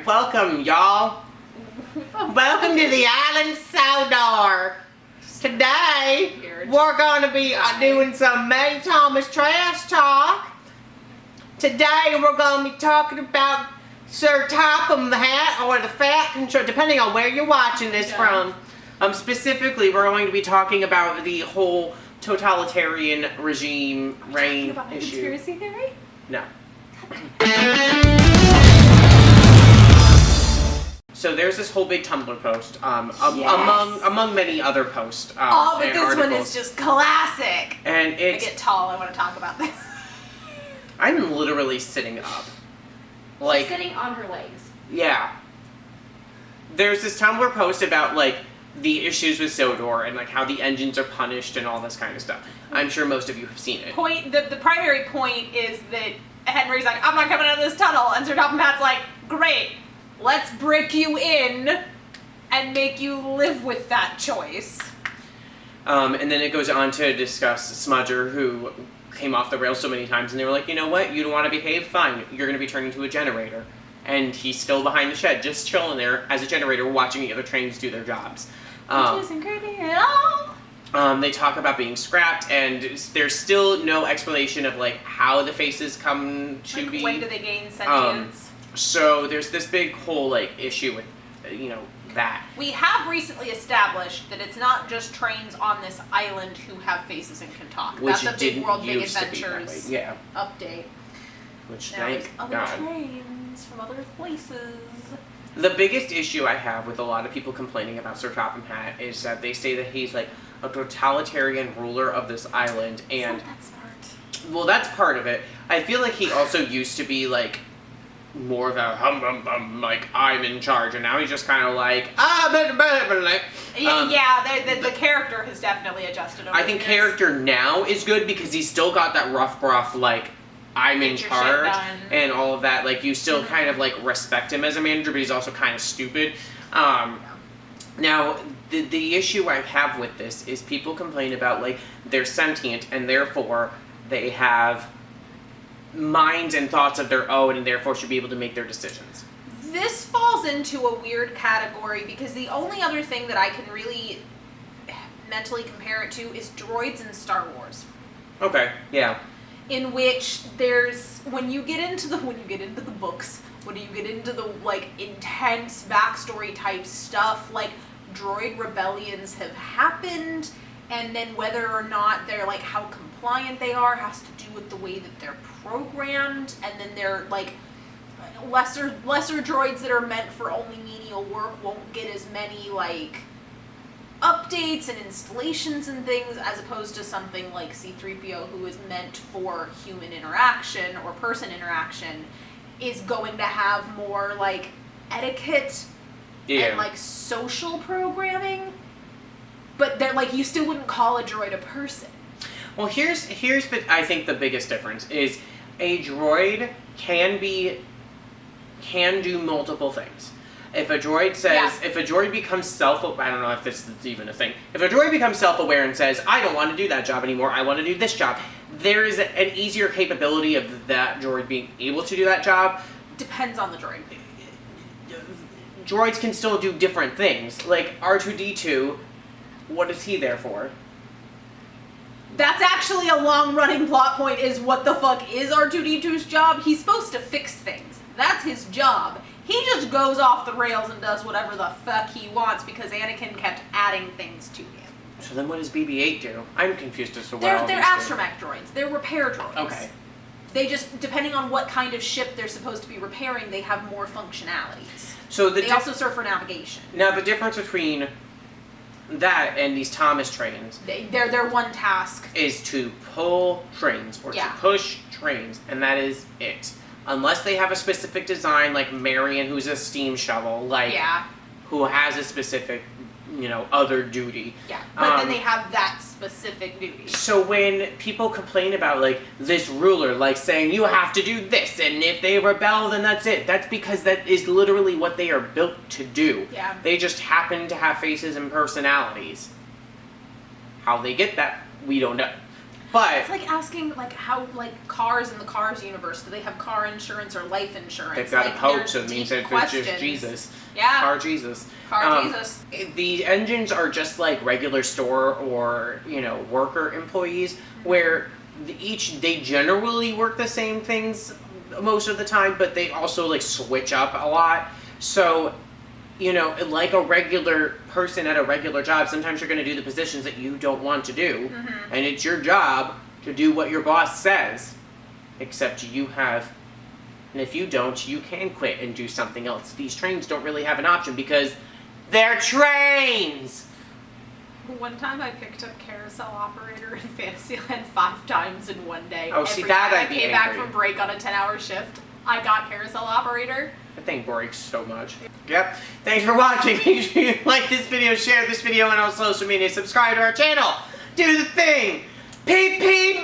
Welcome, y'all. Welcome to the island Sodor. Today, we're going to be doing some May Thomas trash talk. Today, we're going to be talking about Sir Topham Hatt, or the Fat Control, depending on where you're watching this from. Specifically, we're going to be talking about the whole totalitarian regime reign about the issue. Conspiracy theory? No. So there's this whole big Tumblr post, among many other posts. But this articles. one is just classic. And I get tall, I want to talk about this. I'm literally sitting up. Like, She's sitting on her legs. Yeah. There's this Tumblr post about, like, the issues with Sodor and, like, how the engines are punished and all this kind of stuff. I'm sure most of you have seen it. The primary point is that Henry's like, I'm not coming out of this tunnel, and Sir Topham Hatt's like, great, let's brick you in and make you live with that choice. And then it goes on to discuss Smudger, who came off the rails so many times, and they were like, you know what, you don't want to behave? Fine, you're going to be turned into a generator. And he's still behind the shed, just chilling there as a generator, watching the other trains do their jobs. Which isn't creepy at all. They talk about being scrapped, and there's still no explanation of, like, how the faces come to be. When do they gain sentience? So there's this big whole, like, issue with, that. We have recently established that it's not just trains on this island who have faces and can talk. Which That's a Big World, Big be Adventures update. Which, now thank other God. trains from other places. The biggest issue I have with a lot of people complaining about Sir Topham Hatt is that they say that he's, like, a totalitarian ruler of this island, and... It's not that smart. Well, that's part of it. I feel like he also used to be, like, more of a hum, like, I'm in charge, and now he's just kind of like, the character has definitely adjusted over I think the years. character now is good because he's still got that rough gruff, like, I'm in charge, and all of that. Like, you still kind of, like, respect him as a manager, but he's also kind of stupid. Now, the issue I have with this is people complain about, like, they're sentient, and therefore they have minds and thoughts of their own, and therefore should be able to make their decisions. This falls into a weird category because the only other thing that I can really mentally compare it to is droids in Star Wars. Okay, yeah. In which there's, when you get into the books, when you get into the, like, intense backstory type stuff, like, droid rebellions have happened, and then whether or not they're, like, how compliant they are has to do with the way that they're programmed, and then they're, like, lesser droids that are meant for only menial work won't get as many, like, updates and installations and things, as opposed to something like C-3PO, who is meant for human interaction or person interaction, is going to have more, like, etiquette and, like, social programming. But they're, like, you still wouldn't call a droid a person. Well, here's I think the biggest difference is a droid can do multiple things. If a droid says, if a droid becomes I don't know if this is even a thing. If a droid becomes self-aware and says, I don't want to do that job anymore, I want to do this job, there is an easier capability of that droid being able to do that job. Depends on the droid. Droids can still do different things. Like R2-D2, what is he there for? That's actually a long-running plot point, is what the fuck is R2-D2's job? He's supposed to fix things. That's his job. He just goes off the rails and does whatever the fuck he wants because Anakin kept adding things to him. So then what does BB-8 do? I'm confused as to what They're astromech droids. They're repair droids. Okay. They just, depending on what kind of ship they're supposed to be repairing, they have more functionalities. So they also serve for navigation. Now, the difference between that and these Thomas trains... Their one task is to pull trains, or to push trains, and that is it. Unless they have a specific design, like Marion, who's a steam shovel, like, who has a specific, other duty. Yeah, but then they have that specific duty. So when people complain about, like, this ruler, like, saying, you have to do this, and if they rebel, then that's it. That's because that is literally what they are built to do. Yeah. They just happen to have faces and personalities. How they get that, we don't know. But it's like asking like how like cars in the Cars universe, do they have car insurance or life insurance? they've got like, a Pope, there's so it means deep that it's just questions. Jesus. Yeah. Car Jesus. Car Jesus. The engines are just like regular store or, you know, worker employees, where they generally work the same things most of the time, but they also like switch up a lot. So, you know, like a regular person at a regular job, sometimes you're going to do the positions that you don't want to do, and it's your job to do what your boss says, except you have, and if you don't, you can quit and do something else. These trains don't really have an option because they're trains! One time I picked up carousel operator in Fantasyland 5 times in one day. Oh, see, that I'd be I came back angry. from break on a 10-hour shift, I got carousel operator. That thing breaks so much. Yep. Thanks for watching. Make sure you like this video, share this video on all social media, subscribe to our channel. Do the thing. Peep peep.